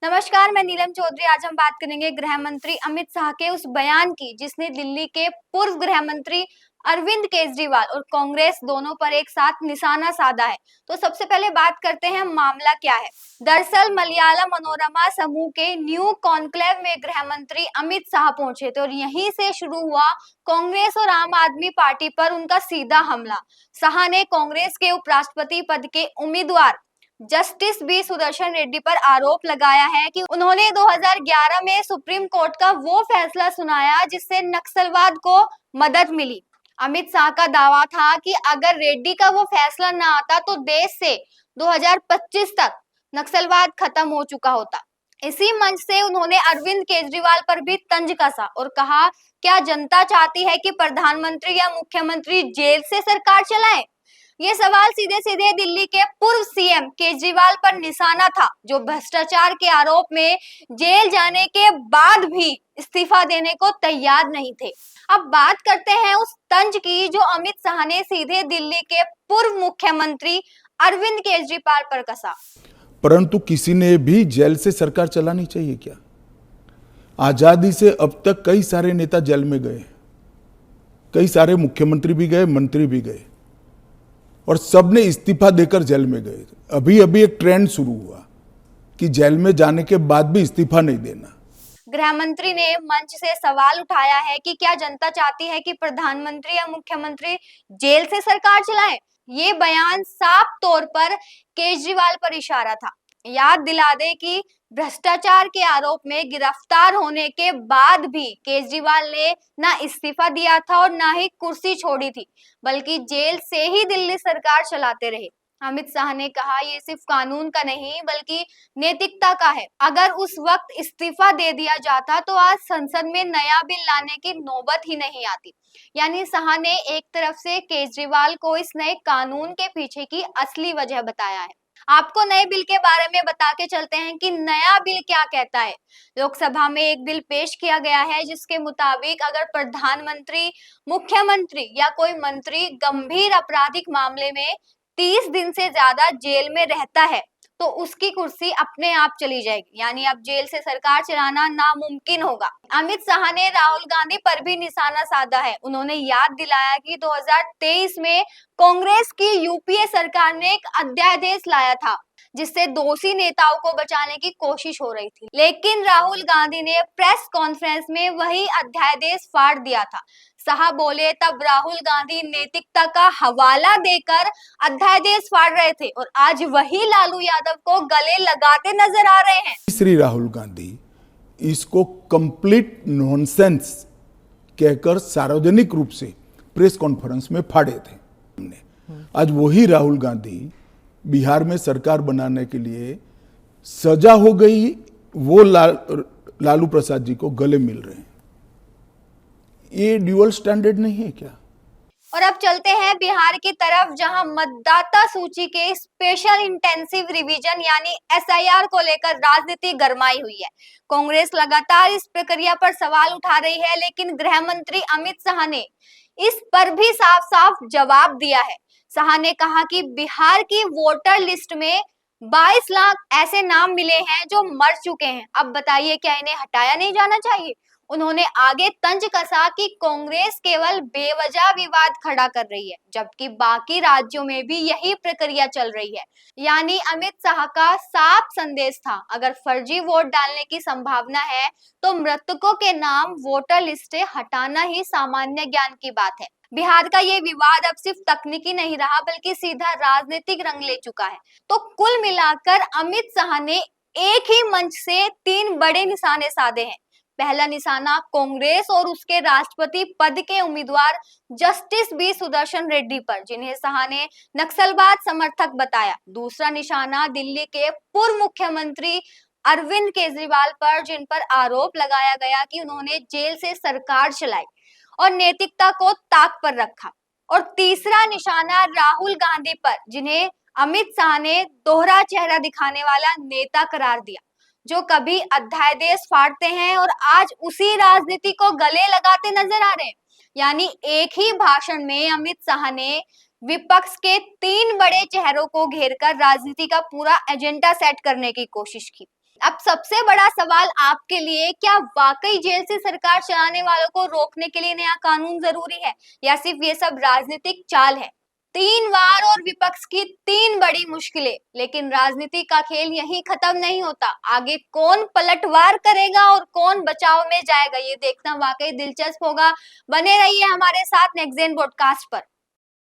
नमस्कार, मैं नीलम चौधरी। आज हम बात करेंगे गृह मंत्री अमित शाह के उस बयान की जिसने दिल्ली के पूर्व गृह मंत्री अरविंद केजरीवाल और कांग्रेस दोनों पर एक साथ निशाना साधा है। तो सबसे पहले बात करते हैं मामला क्या है। दरअसल मलयालम मनोरमा समूह के न्यू कॉन्क्लेव में गृह मंत्री अमित शाह पहुंचे थे और यहीं से शुरू हुआ कांग्रेस और आम आदमी पार्टी पर उनका सीधा हमला। शाह ने कांग्रेस के उपराष्ट्रपति पद के उम्मीदवार जस्टिस बी सुदर्शन रेड्डी पर आरोप लगाया है कि उन्होंने 2011 में सुप्रीम कोर्ट का वो फैसला सुनाया जिससे नक्सलवाद को मदद मिली। अमित शाह का दावा था कि अगर रेड्डी का वो फैसला न आता तो देश से 2025 तक नक्सलवाद खत्म हो चुका होता। इसी मंच से उन्होंने अरविंद केजरीवाल पर भी तंज कसा और कहा, क्या जनता चाहती है कि प्रधानमंत्री या मुख्यमंत्री जेल से सरकार चलाए? ये सवाल सीधे सीधे दिल्ली के पूर्व सीएम केजरीवाल पर निशाना था, जो भ्रष्टाचार के आरोप में जेल जाने के बाद भी इस्तीफा देने को तैयार नहीं थे। अब बात करते हैं उस तंज की जो अमित शाह ने सीधे दिल्ली के पूर्व मुख्यमंत्री अरविंद केजरीवाल पर कसा। परंतु किसी ने भी जेल से सरकार चलानी चाहिए क्या? आजादी से अब तक कई सारे नेता जेल में गए, कई सारे मुख्यमंत्री भी गए, मंत्री भी गए और सबने इस्तीफा देकर जेल में गए। अभी अभी एक ट्रेंड शुरू हुआ कि जेल में जाने के बाद भी इस्तीफा नहीं देना। गृह मंत्री ने मंच से सवाल उठाया है कि क्या जनता चाहती है कि प्रधानमंत्री या मुख्यमंत्री जेल से सरकार चलाए। ये बयान साफ तौर पर केजरीवाल पर इशारा था। याद दिला दे कि भ्रष्टाचार के आरोप में गिरफ्तार होने के बाद भी केजरीवाल ने ना इस्तीफा दिया था और ना ही कुर्सी छोड़ी थी, बल्कि जेल से ही दिल्ली सरकार चलाते रहे। अमित शाह ने कहा, ये सिर्फ कानून का नहीं बल्कि नैतिकता का है। अगर उस वक्त इस्तीफा दे दिया जाता तो आज संसद में नया बिल लाने की नौबत ही नहीं आती। यानी शाह ने एक तरफ से केजरीवाल को इस नए कानून के पीछे की असली वजह बताया है। आपको नए बिल के बारे में बता के चलते हैं कि नया बिल क्या कहता है। लोकसभा में एक बिल पेश किया गया है जिसके मुताबिक अगर प्रधानमंत्री, मुख्यमंत्री या कोई मंत्री गंभीर आपराधिक मामले में 30 दिन से ज्यादा जेल में रहता है तो उसकी कुर्सी अपने आप चली जाएगी। यानी अब जेल से सरकार चलाना नामुमकिन होगा। अमित शाह ने राहुल गांधी पर भी निशाना साधा है। उन्होंने याद दिलाया कि 2023 में कांग्रेस की यूपीए सरकार ने एक अध्यादेश लाया था जिससे दोषी नेताओं को बचाने की कोशिश हो रही थी, लेकिन राहुल गांधी ने प्रेस कॉन्फ्रेंस में वही अध्यादेश फाड़ दिया था। शाह बोले, तब राहुल गांधी नैतिकता का हवाला देकर अध्यादेश फाड़ रहे थे और आज वही लालू यादव को गले लगाते नजर आ रहे हैं। श्री राहुल गांधी इसको कंप्लीट नॉनसेंस कहकर सार्वजनिक रूप से प्रेस कॉन्फ्रेंस में फाड़े थे। आज वही राहुल गांधी बिहार में सरकार बनाने के लिए सजा हो गई, वो लालू प्रसाद जी को गले मिल रहे हैं। ये ड्यूअल स्टैंडर्ड नहीं है क्या? और अब चलते हैं बिहार की तरफ, जहां मतदाता सूची के स्पेशल इंटेंसिव रिवीजन यानी एसआईआर को लेकर राजनीति गरमाई हुई है। कांग्रेस लगातार इस प्रक्रिया पर सवाल उठा रही है, लेकिन गृह मंत्री अमित शाह ने इस पर भी साफ साफ जवाब दिया है। शाह ने कहा कि बिहार की वोटर लिस्ट में 22 लाख ऐसे नाम मिले हैं जो मर चुके हैं। अब बताइए, क्या इन्हें हटाया नहीं जाना चाहिए? उन्होंने आगे तंज कसा कि कांग्रेस केवल बेवजह विवाद खड़ा कर रही है, जबकि बाकी राज्यों में भी यही प्रक्रिया चल रही है। यानी अमित शाह का साफ संदेश था, अगर फर्जी वोट डालने की संभावना है तो मृतकों के नाम वोटर लिस्ट से हटाना ही सामान्य ज्ञान की बात है। बिहार का ये विवाद अब सिर्फ तकनीकी नहीं रहा बल्कि सीधा राजनीतिक रंग ले चुका है। तो कुल मिलाकर अमित शाह ने एक ही मंच से 3 बड़े निशाने साधे हैं। पहला निशाना कांग्रेस और उसके राष्ट्रपति पद के उम्मीदवार जस्टिस बी सुदर्शन रेड्डी पर, जिन्हें शाह ने नक्सलवाद समर्थक बताया। दूसरा निशाना दिल्ली के पूर्व मुख्यमंत्री अरविंद केजरीवाल पर, जिन पर आरोप लगाया गया कि उन्होंने जेल से सरकार चलाई और नैतिकता को ताक पर रखा। और तीसरा निशाना राहुल गांधी पर, जिन्हें अमित शाह ने दोहरा चेहरा दिखाने वाला नेता करार दिया, जो कभी अध्यादेश फाड़ते हैं और आज उसी राजनीति को गले लगाते नजर आ रहे हैं। यानी एक ही भाषण में अमित शाह ने विपक्ष के 3 बड़े चेहरों को घेरकर राजनीति का पूरा एजेंडा सेट करने की कोशिश की। अब सबसे बड़ा सवाल आपके लिए, क्या वाकई जेल से सरकार चलाने वालों को रोकने के लिए नया कानून जरूरी है, या सिर्फ ये सब राजनीतिक चाल है? 3 वार और विपक्ष की 3 बड़ी मुश्किलें, लेकिन राजनीति का खेल यहीं खत्म नहीं होता। आगे कौन पलटवार करेगा और कौन बचाव में जाएगा, ये देखना वाकई दिलचस्प होगा। बने रहिए हमारे साथ नेक्स्ट जेन पॉडकास्ट पर।